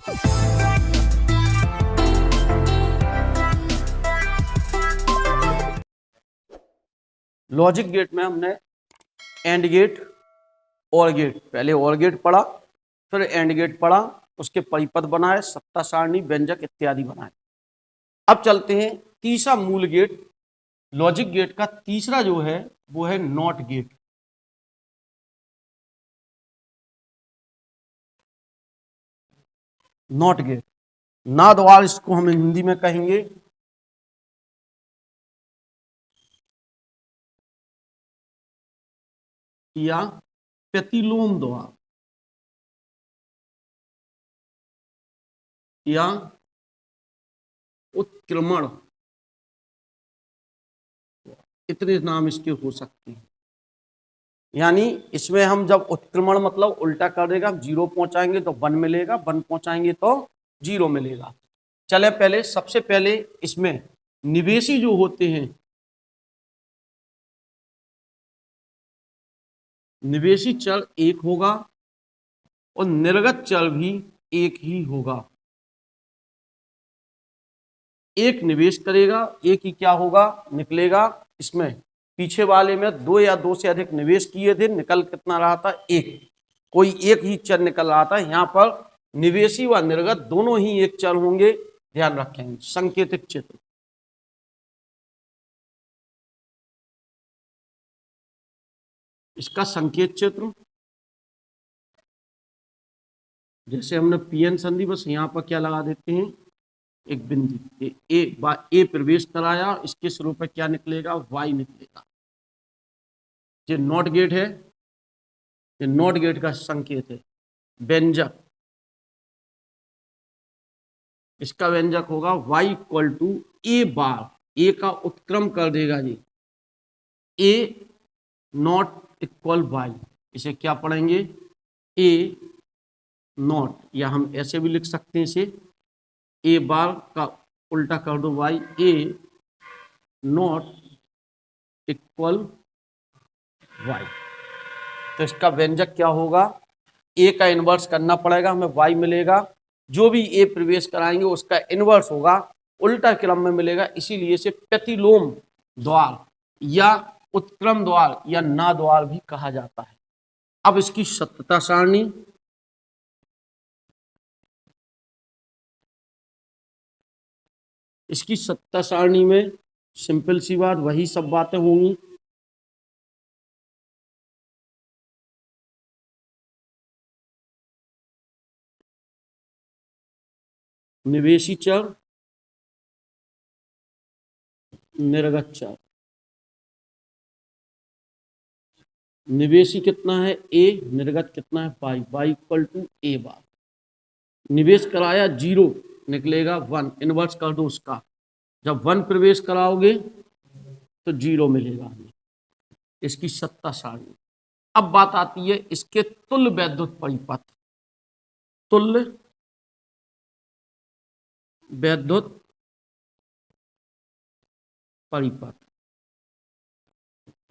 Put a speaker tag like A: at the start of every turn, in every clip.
A: Logic gate में हमने and gate, और गेट, पहले और गेट पढ़ा, फिर एंड गेट पढ़ा, उसके परिपथ बनाए, सत्ता सारणी, व्यंजक इत्यादि बनाए। अब चलते हैं तीसरा मूल गेट। लॉजिक गेट का तीसरा जो है वो है नॉट गेट। नॉट गेट, नाद्वार इसको हम हिंदी में कहेंगे। या प्रतिलोम द्वार, या उत्क्रमण, इतने नाम इसके हो सकते हैं। यानी इसमें हम जब उत्क्रमण मतलब उल्टा कर देगा, जीरो पहुंचाएंगे तो 1 मिलेगा, 1 पहुंचाएंगे तो 0 मिलेगा। चले पहले, सबसे पहले इसमें निवेशी जो होते हैं, निवेशी चर एक होगा और निर्गत चर भी एक ही होगा। एक निवेश करेगा, एक ही क्या होगा, निकलेगा। इसमें पीछे वाले में 2 या 2 से अधिक निवेश किए थे, निकल कितना रहा था, एक, कोई एक ही चर निकल रहा था। यहाँ पर निवेशी व निर्गत दोनों ही एक चर होंगे, ध्यान रखेंगे। संकेतिक चित्र, इसका संकेत चित्र जैसे हमने पीएन संधि, बस यहाँ पर क्या लगा देते हैं, एक बिंदु, ए प्रवेश कराया, इसके स्वरूप में क्या निकलेगा, वाई निकलेगा। ये नॉट गेट है, ये नॉट गेट का संकेत है। व्यंजक, इसका व्यंजक होगा y इक्वल टू ए बार, ए का उत्क्रम कर देगा जी, ए नॉट इक्वल y। इसे क्या पढ़ेंगे, ए नॉट, या हम ऐसे भी लिख सकते हैं इसे, ए बार का उल्टा कर दो y, A not equal y। तो इसका व्यंजक क्या होगा, ए का इनवर्स करना पड़ेगा, हमें y मिलेगा, जो भी ए प्रवेश कराएंगे उसका इनवर्स होगा, उल्टा क्रम में मिलेगा। इसीलिए इसे प्रतिलोम द्वार या उत्क्रम द्वार या ना द्वार भी कहा जाता है। अब इसकी सत्यता सारणी, इसकी सत्यता सारणी में सिंपल सी बात, वही सब बातें होंगी। निवेशी चर, निर्गत चर, निवेशी कितना है ए, निर्गत कितना है पाई, वाई इक्वल टू ए बार। निवेश कराया 0, निकलेगा 1, इनवर्स कर दो उसका, जब 1 प्रवेश कराओगे तो 0 मिलेगा हमें। इसकी सत्ता सारणी। अब बात आती है इसके तुल्य वैद्युत परिपथ। तुल्य वैद्युत परिपथ,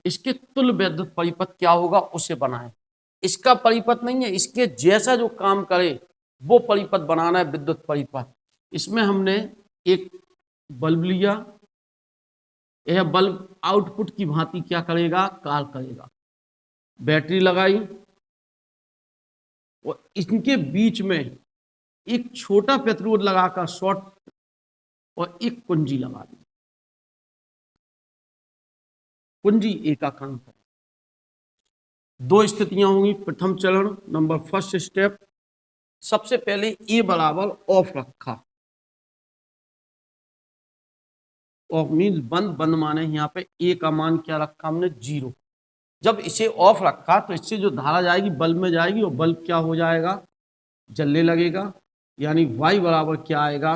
A: इसके तुल्य वैद्युत परिपथ क्या होगा, उसे बनाए। इसका परिपथ नहीं है, इसके जैसा जो काम करे वो परिपथ बनाना है, विद्युत परिपथ। इसमें हमने एक बल्ब लिया, यह बल्ब आउटपुट की भांति क्या करेगा, कार्य करेगा। बैटरी लगाई और इनके बीच में एक छोटा प्रतिरोध लगाकर शॉर्ट और एक कुंजी लगा दी। कुंजी ए का काम करे। 2 स्थितियां होंगी। प्रथम चरण, नंबर फर्स्ट स्टेप, सबसे पहले ए बराबर ऑफ रखा, ऑफ मीन्स बंद, बंद माने यहाँ पे ए का मान क्या रखा हमने, 0। जब इसे ऑफ रखा तो इससे जो धारा जाएगी बल्ब में जाएगी और बल्ब क्या हो जाएगा, जलने लगेगा। यानी y बराबर क्या आएगा,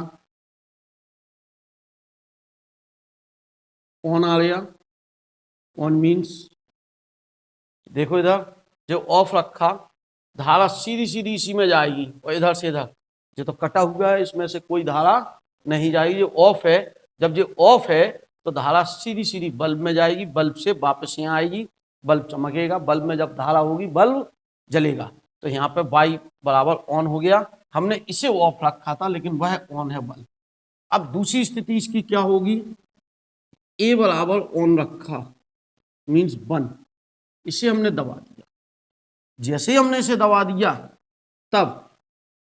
A: ऑन आ गया। ऑन मीन्स देखो इधर जो ऑफ रखा, धारा सीधी सीधी इसी में जाएगी और इधर से इधर, जो तो कटा हुआ है इसमें से कोई धारा नहीं जाएगी। जो ऑफ है, जब जो ऑफ है तो धारा सीधी सीधी बल्ब में जाएगी, बल्ब से वापस यहाँ आएगी, बल्ब चमकेगा, बल्ब में जब धारा होगी बल्ब जलेगा। तो यहाँ पे y बराबर ऑन हो गया। हमने इसे ऑफ रखा था लेकिन वह ऑन है बल्ब। अब दूसरी स्थिति इसकी क्या होगी, ए बराबर ऑन रखा मीन्स 1, इसे हमने दबा दिया। जैसे ही हमने इसे दबा दिया तब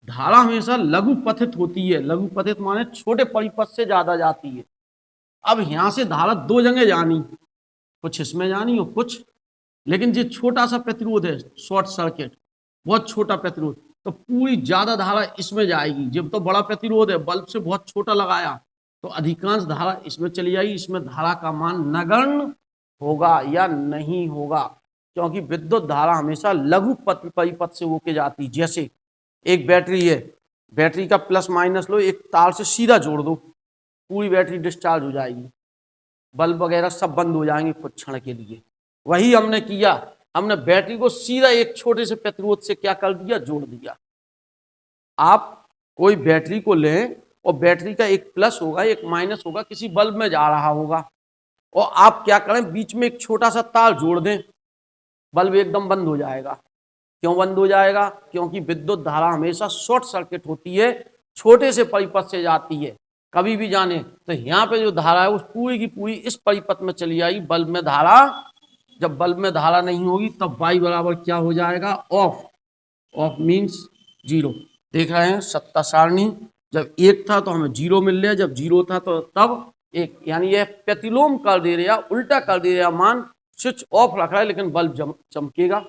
A: धारा हमेशा लघु पथित होती है, लघु पथित माने छोटे परिपथ से ज्यादा जाती है। अब यहां से धारा दो जगह जानी, कुछ इसमें जानी और कुछ, लेकिन जो छोटा सा प्रतिरोध है शॉर्ट सर्किट, बहुत छोटा प्रतिरोध, तो पूरी ज्यादा धारा इसमें जाएगी। जब तो बड़ा प्रतिरोध है, बल्ब से बहुत छोटा लगाया तो अधिकांश धारा इसमें चली जाएगी। इसमें धारा का मान नगण्य होगा या नहीं होगा, क्योंकि विद्युत धारा हमेशा लघु परिपथ से होके जाती। जैसे एक बैटरी है, बैटरी का प्लस माइनस लो, एक तार से सीधा जोड़ दो, पूरी बैटरी डिस्चार्ज हो जाएगी, बल्ब वगैरह सब बंद हो जाएंगे कुछ क्षण के लिए। वही हमने किया, हमने बैटरी को सीधा एक छोटे से प्रतिरोध से क्या कर दिया, जोड़ दिया। आप कोई बैटरी को लें और बैटरी का एक प्लस होगा एक माइनस होगा, किसी बल्ब में जा रहा होगा, और आप क्या करें, बीच में एक छोटा सा तार जोड़ दें, बल्ब एकदम बंद हो जाएगा। क्यों बंद हो जाएगा, क्योंकि विद्युत धारा हमेशा शॉर्ट सर्किट होती है, छोटे से परिपथ से जाती है। कभी भी जाने तो यहाँ पे जो धारा है उस पूरी की पूरी इस परिपथ में चली जाएगी, बल्ब में धारा, जब बल्ब में धारा नहीं होगी तब Y बराबर क्या हो जाएगा, ऑफ। Of means 0। देख रहे हैं सत्ता सारणी, जब 1 था तो हमें 0 मिल रहा, जब 0 था तो तब 1, यानी यह प्रतिलोम कर दे रहा, उल्टा कर दे रहा मान। स्विच ऑफ रख रहा है लेकिन बल्ब चमकेगा,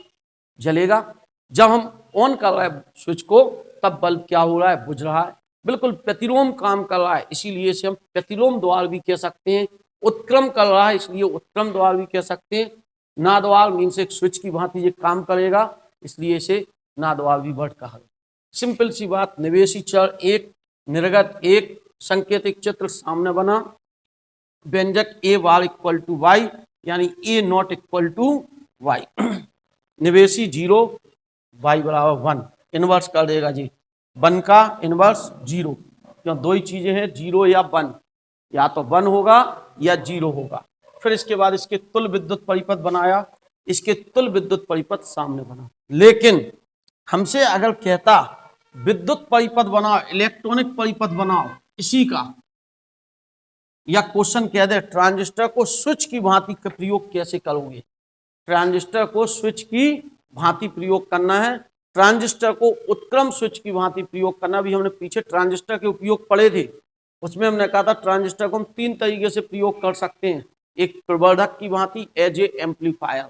A: जलेगा। जब हम ऑन कर रहे हैं स्विच को तब बल्ब क्या हो रहा है, बुझ रहा है, बिल्कुल प्रतिलोम काम कर रहा है, इसीलिए इसे हम प्रतिलोम द्वार भी कह सकते हैं। उत्क्रम कर रहा है इसलिए उत्क्रम द्वार भी कह सकते हैं। नाद्वार मीन्स एक स्विच की भांति ये काम करेगा, इसलिए इसे नाद्वार भी वर्ड कहा। सिंपल सी बात, निवेशी चर 1, निर्गत 1, संकेतिक चित्र सामने बना, व्यंजक A bar equal to Y यानी A not equal to Y, निवेशी 0, वाई बराबर 1, इनवर्स कर देगा जी, 1 का इनवर्स 0, क्यों दो ही चीजें हैं 0 या 1, या तो 1 होगा या 0 होगा। फिर इसके बाद इसके तुल्य विद्युत परिपथ बनाया, इसके तुल्य विद्युत परिपथ सामने बना। लेकिन हमसे अगर कहता विद्युत परिपथ बनाओ, इलेक्ट्रॉनिक परिपथ बनाओ इसी का, या क्वेश्चन कह दे ट्रांजिस्टर को स्विच की भांति का प्रयोग कैसे करोगे, ट्रांजिस्टर को स्विच की भांति प्रयोग करना है, ट्रांजिस्टर को उत्क्रम स्विच की भांति प्रयोग करना। भी हमने पीछे ट्रांजिस्टर के उपयोग पढ़े थे, उसमें हमने कहा था ट्रांजिस्टर को हम 3 तरीके से प्रयोग कर सकते हैं, एक प्रवर्धक की भांति एज ए एम्पलीफायर,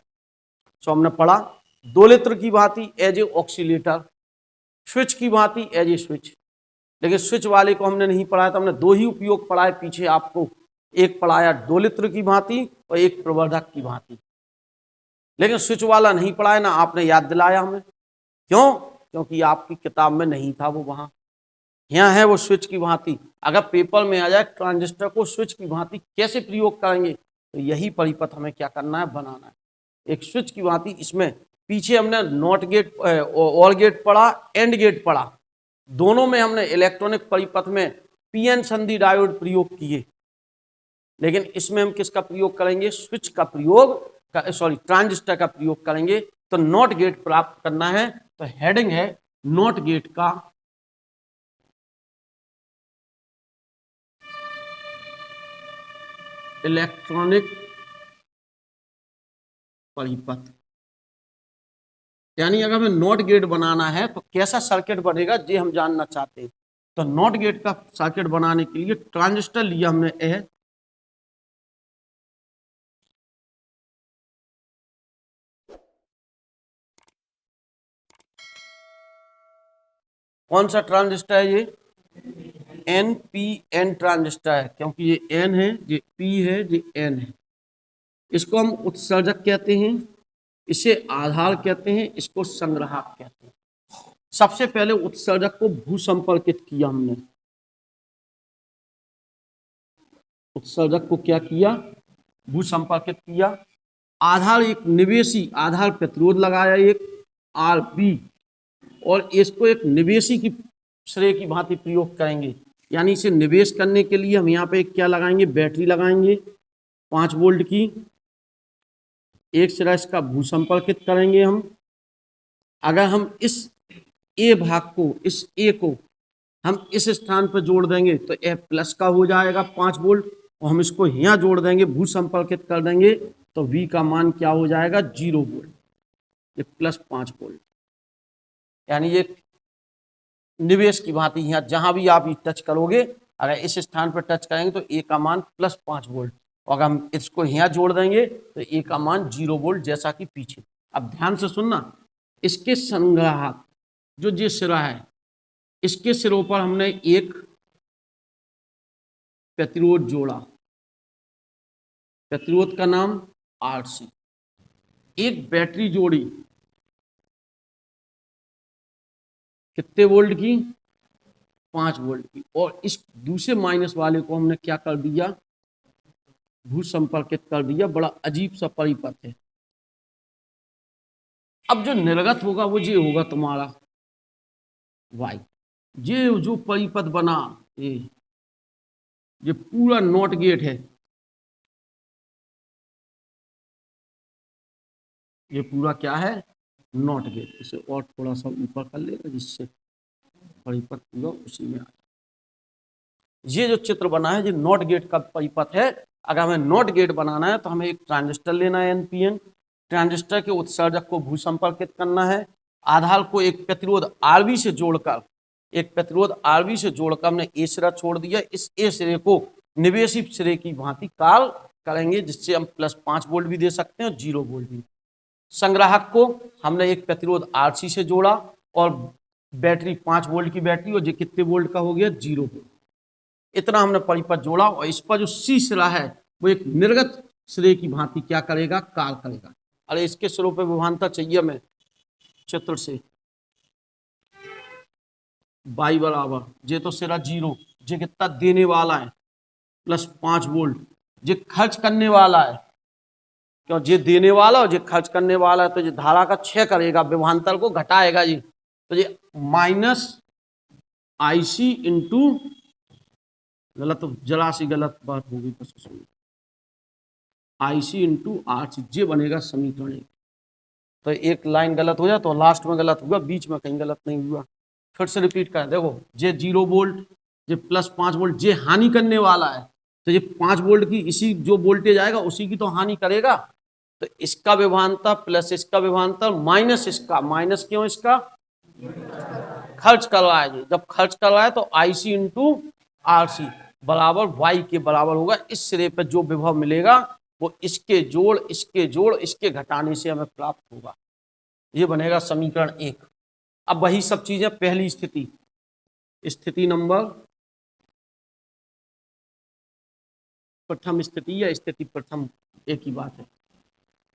A: सो हमने पढ़ा, दोलित्र की भांति एज ए ऑक्सीलेटर, स्विच की भांति एज ए स्विच। लेकिन स्विच वाले को हमने नहीं पढ़ाया था, हमने 2 ही उपयोग पढ़ाए पीछे आपको, एक पढ़ाया दोलित्र की भांति और एक प्रवर्धक की भांति, लेकिन स्विच वाला नहीं पढ़ाया ना आपने याद दिलाया हमें। क्यों, क्योंकि आपकी किताब में नहीं था वो, वहां यहाँ है वो स्विच की भांति। अगर पेपर में आ जाए ट्रांजिस्टर को स्विच की भांति कैसे प्रयोग करेंगे, तो यही परिपथ हमें क्या करना है, बनाना है, एक स्विच की भांति। इसमें पीछे हमने नॉट गेट और गेट पढ़ा, एंड गेट पढ़ा, दोनों में हमने इलेक्ट्रॉनिक परिपथ में पीएन संधि डायोड प्रयोग किए, लेकिन इसमें हम किसका प्रयोग करेंगे, स्विच का प्रयोग, सॉरी ट्रांजिस्टर का प्रयोग करेंगे। तो नॉट गेट प्राप्त करना है, तो हेडिंग है नॉट गेट का इलेक्ट्रॉनिक परिपथ, यानी अगर हमें नॉट गेट बनाना है तो कैसा सर्किट बनेगा ये हम जानना चाहते हैं। तो नॉट गेट का सर्किट बनाने के लिए ट्रांजिस्टर लिया हमने ए, कौन सा ट्रांजिस्टर है ये, NPN ट्रांजिस्टर है, क्योंकि ये N है, ये P है, ये N है। इसको हम उत्सर्जक कहते हैं, इसे आधार कहते हैं, इसको संग्राहक कहते हैं। सबसे पहले उत्सर्जक को भूसंपर्कित किया हमने, उत्सर्जक को क्या किया, भूसंपर्कित किया। आधार एक निवेशी आधार प्रतिरोध लगाया एक RB, और इसको एक निवेशी की श्रेय की भांति प्रयोग करेंगे, यानी इसे निवेश करने के लिए हम यहाँ पे क्या लगाएंगे, बैटरी लगाएंगे 5 वोल्ट की, एक सिरा इसका भूसंपर्कित करेंगे हम। अगर हम इस ए भाग को, इस ए को हम इस स्थान पर जोड़ देंगे तो ए प्लस का हो जाएगा 5 वोल्ट, और हम इसको यहाँ जोड़ देंगे, भू संपर्कित कर देंगे तो वी का मान क्या हो जाएगा 0 वोल्ट, ये प्लस 5 वोल्ट। यानी ये निवेश की भांति यहाँ जहां भी आप टच करोगे, अगर इस स्थान पर टच करेंगे तो ए का मान प्लस 5 वोल्ट, और अगर हम इसको यहाँ जोड़ देंगे तो ए का मान 0 वोल्ट, जैसा कि पीछे। अब ध्यान से सुनना, इसके संग्राहक जो ये सिरा है, इसके सिरों पर हमने एक प्रतिरोध जोड़ा, प्रतिरोध का नाम आरसी, एक बैटरी जोड़ी कितने वोल्ट की, 5 वोल्ट की, और इस दूसरे माइनस वाले को हमने क्या कर दिया, भू संपर्कित कर दिया। बड़ा अजीब सा परिपथ है। अब जो निर्गत होगा वो ये होगा तुम्हारा वाई, ये जो परिपथ बना, ये पूरा नॉट गेट है, ये पूरा क्या है, नॉट गेट। इसे और थोड़ा सा ऊपर कर लेगा जिससे परिपथ पूरा उसी में आ जाए। ये जो चित्र बना है ये नॉट गेट का परिपथ है। अगर हमें नॉट गेट बनाना है तो हमें एक ट्रांजिस्टर लेना है एनपीएन, ट्रांजिस्टर के उत्सर्जक को भू संपर्कित करना है, आधार को एक प्रतिरोध आरबी से जोड़कर, एक प्रतिरोध आरबी से जोड़कर हमने ए सिरा छोड़ दिया। इस ए सिरे को निवेशी सिरे की भांति काल करेंगे, जिससे हम प्लस 5 वोल्ट भी दे सकते हैं और 0 वोल्ट भी। संग्राहक को हमने एक प्रतिरोध आरसी से जोड़ा और बैटरी 5 वोल्ट की बैटरी, और जो कितने वोल्ट का हो गया 0 वोल्ट। इतना हमने परिपथ जोड़ा, और इस पर जो सी सिरा है वो एक निर्गत सिरे की भांति क्या करेगा, काल करेगा। अरे इसके सिरों पे विभवांतर चाहिए हमें चित्र से, बाई बराबर, ये तो सिरा 0, ये कितना देने वाला है प्लस 5 वोल्ट, ये खर्च करने वाला है, क्यों ये देने वाला और ये खर्च करने वाला है, तो ये धारा का क्षय करेगा, विभवांतर को घटाएगा जी। तो ये माइनस आईसी इंटू, गलत जरा सी गलत बात होगी, बस आईसी इंटू आरसी, ये बनेगा समीकरण 1। तो एक लाइन गलत हो जाए तो लास्ट में गलत हुआ, बीच में कहीं गलत नहीं हुआ। फिर से रिपीट करें, देखो ये 0 वोल्ट, ये प्लस 5 वोल्ट, ये हानि करने वाला है, तो ये 5 वोल्ट की इसी जो वोल्टेज आएगा उसी की तो हानि करेगा। तो इसका विभवांतर प्लस इसका विभवांतर माइनस इसका, माइनस क्यों, इसका खर्च करवाए जी, जब खर्च करवाए तो आईसी इंटू आरसी बराबर वाई के बराबर होगा। इस सिरे पर जो विभव मिलेगा वो इसके जोड़ इसके जोड़ इसके घटाने से हमें प्राप्त होगा, ये बनेगा समीकरण 1। अब वही सब चीजें, पहली स्थिति, स्थिति नंबर प्रथम स्थिति या स्थिति प्रथम एक ही बात है,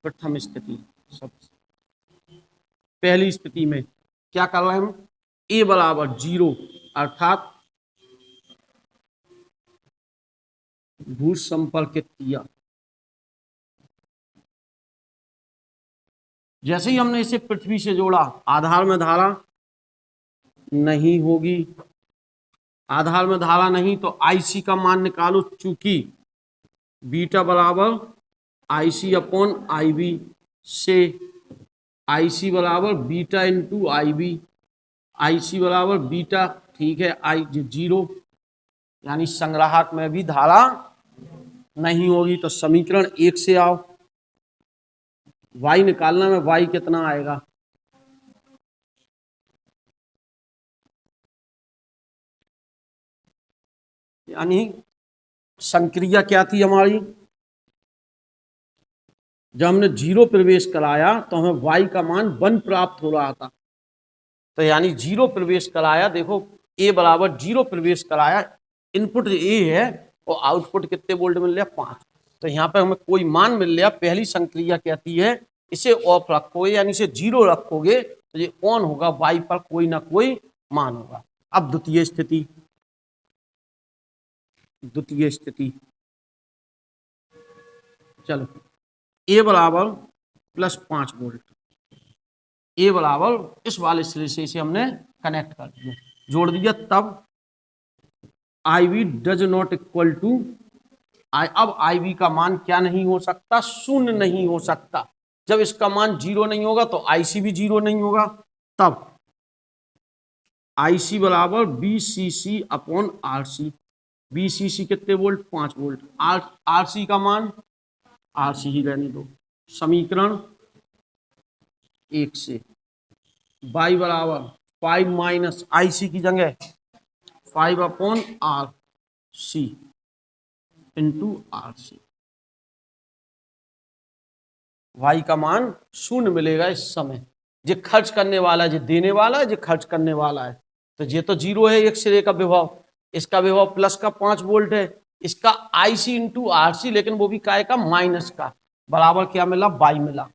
A: प्रथम स्थिति। सब पहली स्थिति में क्या कर रहे हैं हम, ए बराबर 0 अर्थात भू संपर्कित किया। जैसे ही हमने इसे पृथ्वी से जोड़ा, आधार में धारा नहीं होगी, आधार में धारा नहीं तो आईसी का मान निकालो, चूंकि बीटा बराबर आईसी अपॉन आईबी से आईसी बराबर बीटा इंटू आईबी, आईसी बराबर बीटा, ठीक है, आई 0, यानी संग्राहक में भी धारा नहीं होगी। तो समीकरण 1 से आओ, y निकालना में y कितना आएगा, यानी संक्रिया क्या थी हमारी, जब हमने 0 प्रवेश कराया तो हमें y का मान 1 प्राप्त हो रहा था। तो यानी 0 प्रवेश कराया, देखो a बराबर 0 प्रवेश कराया, इनपुट a है और आउटपुट कितने वोल्ट मिल रहा, 5। तो यहाँ पे हमें कोई मान मिल रहा, पहली संक्रिया कहती है इसे ऑफ रखोगे, यानी इसे 0 रखोगे तो ये ऑन होगा, y पर कोई ना कोई मान होगा। अब द्वितीय स्थिति, द्वितीय स्थिति, चलो a बराबर प्लस 5 वोल्ट, a बराबर इस वाले सिरे से इसे हमने कनेक्ट कर दिया, जोड़ दिया, तब IV does not equal to अब IV का मान क्या नहीं हो सकता, शून्य नहीं हो सकता। जब इसका मान 0 नहीं होगा तो IC भी 0 नहीं होगा। तब IC बराबर BCC अपॉन RC। BCC कितने वोल्ट? 5 वोल्ट। RC का मान RC ही रहने दो। समीकरण 1 से Y बराबर 5 माइनस IC की जगह 5 upon RC into RC। Y का मान 0 मिलेगा इस समय। जो खर्च करने वाला है, जो देने वाला है, जो खर्च करने वाला है, तो ये तो 0 है एक सिरे का विभव। इसका विभव प्लस का 5 वोल्ट है, इसका IC इंटू RC, लेकिन वो भी काय का? माइनस का। बराबर क्या मिला? Y मिला।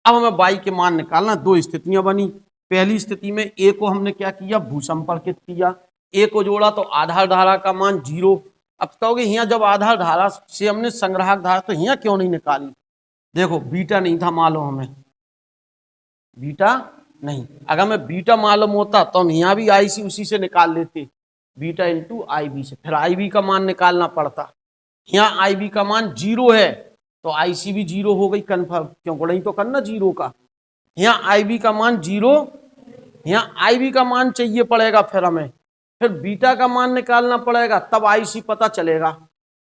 A: अब हमें Y के मान निकालना। दो स्थितियां बनी। पहली स्थिति में A को हमने क्या किया? भूसंपर्कित किया। A को जोड़ा तो आधार धारा का मान 0। अब कहोगे यहाँ जब आधार धारा से हमने संग्राहक धारा, तो यहाँ क्यों नहीं निकाली? देखो बीटा नहीं था मालूम हमें, बीटा नहीं। अगर मैं बीटा मालूम होता तो हम यहाँ भी IC उसी से निकाल लेते, बीटा इंटू IB से। फिर IB का मान निकालना पड़ता। यहाँ IB का मान 0 है तो IC भी 0 हो गई कन्फर्म, क्योंकि नहीं तो करना 0 का। यहाँ IB का मान 0, यहाँ IB का मान चाहिए पड़ेगा, फिर हमें फिर बीटा का मान निकालना पड़ेगा, तब IC पता चलेगा।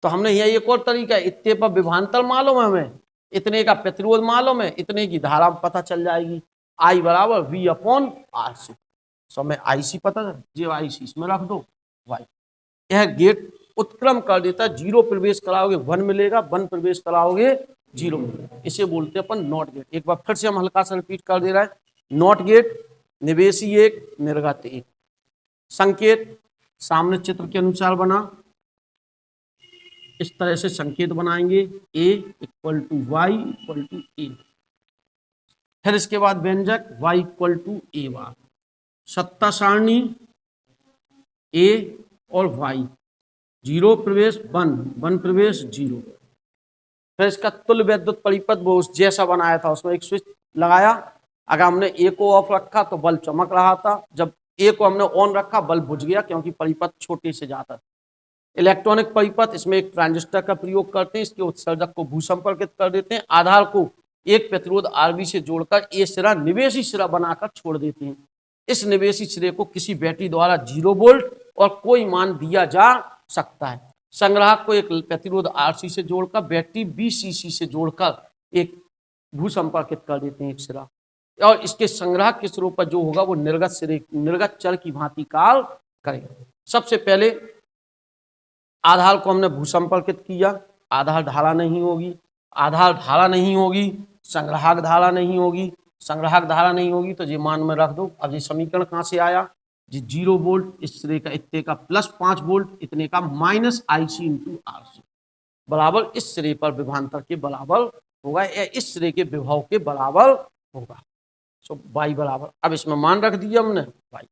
A: तो हमने यहाँ एक और तरीका है, इतने पर विभवांतर मालूम है हमें, इतने का प्रतिरोध मालूम है, इतने की धारा पता चल जाएगी। I बराबर V अपॉन RC। सो मैं IC पता है, जो IC इसमें रख दो Y। यह गेट उत्क्रम कर देता है। 0 प्रवेश कराओगे 1 मिलेगा, 1 प्रवेश कराओगे 0 मिलेगा। इसे बोलते हैं अपन नॉट गेट। एक बार फिर से हम हल्का सा रिपीट कर दे रहा है। नॉट गेट निवेशी 1 निर्गत 1। संकेत सामने चित्र के अनुसार बना, इस तरह से संकेत बनाएंगे, A equal to Y equal to A। फिर इसके बाद व्यंजक Y equal to A bar. सत्ता सारणी A और Y, 0 प्रवेश 1, 1 प्रवेश 0। फिर इसका तुल्य वैद्युत परिपथ वो जैसा बनाया था, उसमें एक स्विच लगाया। अगर हमने A को ऑफ रखा तो बल्ब चमक रहा था, जब A को हमने ऑन रखा बल्ब बुझ गया, क्योंकि परिपथ छोटे से जाता था। इलेक्ट्रॉनिक परिपथ, इसमें एक ट्रांजिस्टर का प्रयोग करते हैं, इसके उत्सर्जक को भूसंपर्कित कर देते हैं, आधार को एक प्रतिरोध RB से जोड़कर A सिरा निवेशी सिरा बनाकर छोड़ देते हैं। इस निवेशी सिरे को किसी बैटरी द्वारा 0 वोल्ट और कोई मान दिया जा सकता है। संग्राहक को एक प्रतिरोध RC से जोड़कर बैटरी BCC से जोड़कर एक भूसंपर्कित कर देते हैं एक सिरा, और इसके संग्राहक के सिरों पर जो होगा वो निर्गत चर की भांति कार्य करेगा। सबसे पहले आधार को हमने भूसंपर्कित किया, आधार धारा नहीं होगी, आधार धारा नहीं होगी, संग्राहक धारा नहीं होगी, संग्राहक धारा नहीं होगी, तो ये मान में रख दो। अब ये समीकरण कहाँ से आया? जी 0 वोल्ट, इस सिरे का इतने का प्लस 5 वोल्ट, इतने का माइनस IC इंटू RC बराबर इस सिरे पर विभवांतर के बराबर होगा, या इस सिरे के विभव के बराबर होगा। सो Y बराबर, अब इसमें मान रख दिया हमने Y।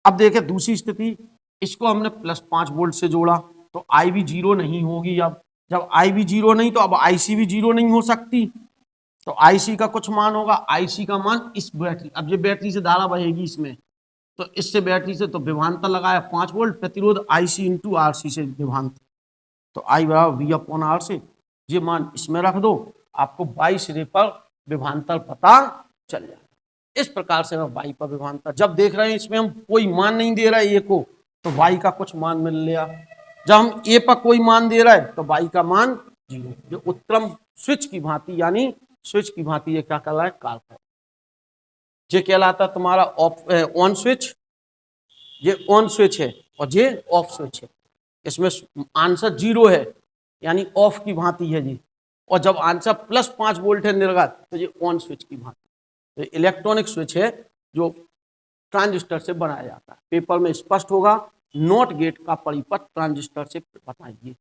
A: अब देखें दूसरी स्थिति, इसको हमने प्लस 5 वोल्ट से जोड़ा तो IB 0 नहीं होगी। अब जब IB 0 नहीं तो अब IC भी 0 नहीं हो सकती, तो IC का कुछ मान होगा। IC का मान इस बैटरी, अब ये बैटरी से धारा बहेगी इसमें, तो इससे बैटरी से तो विभवांतर लगाया 5 वोल्ट, प्रतिरोध IC इंटू RC से विभवांतर, तो I बराबर V अपॉन R से। ये मान इसमें रख दो, आपको Y सिरे पर विभवांतर पता चल जाए। इस प्रकार से हम Y पर विभवांतर जब देख रहे हैं, इसमें हम कोई मान नहीं दे रहा है A को, तो Y का कुछ मान मिल लिया। जब हम A पर कोई मान दे रहा है तो Y का मान 0। जो उत्क्रम स्विच की भांति, यानी स्विच की भांति ये क्या कर रहा है? कार्य कर। ये कहलाता तुम्हारा ऑन स्विच, ये ऑन स्विच है और ये ऑफ स्विच है। इसमें आंसर 0 है, यानी ऑफ की भांति है जी, और जब आंसर प्लस 5 वोल्ट है निर्गत, तो ये ऑन स्विच की भांति। तो इलेक्ट्रॉनिक स्विच है जो ट्रांजिस्टर से बनाया जाता है। पेपर में स्पष्ट होगा। नॉट गेट का परिपथ ट्रांजिस्टर से बताइए।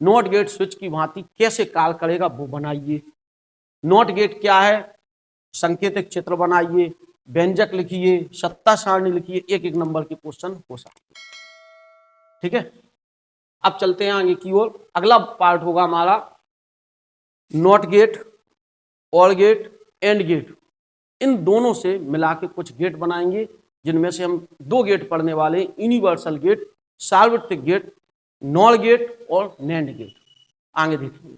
A: नॉट गेट स्विच की भांति कैसे कार्य करेगा वो बनाइए। नॉट गेट क्या है? संकेतिक चित्र बनाइए, व्यंजक लिखिए, सत्ता सारणी लिखिए, एक एक नंबर के क्वेश्चन हो सकते हैं। ठीक है, अब चलते हैं आगे की ओर। अगला पार्ट होगा हमारा नॉट गेट, और गेट, एंड गेट। इन दोनों से मिला के कुछ गेट बनाएंगे, जिनमें से हम 2 गेट पढ़ने वाले, यूनिवर्सल गेट, सार्वत्रिक गेट, नॉर गेट और नैंड गेट। आगे देखेंगे।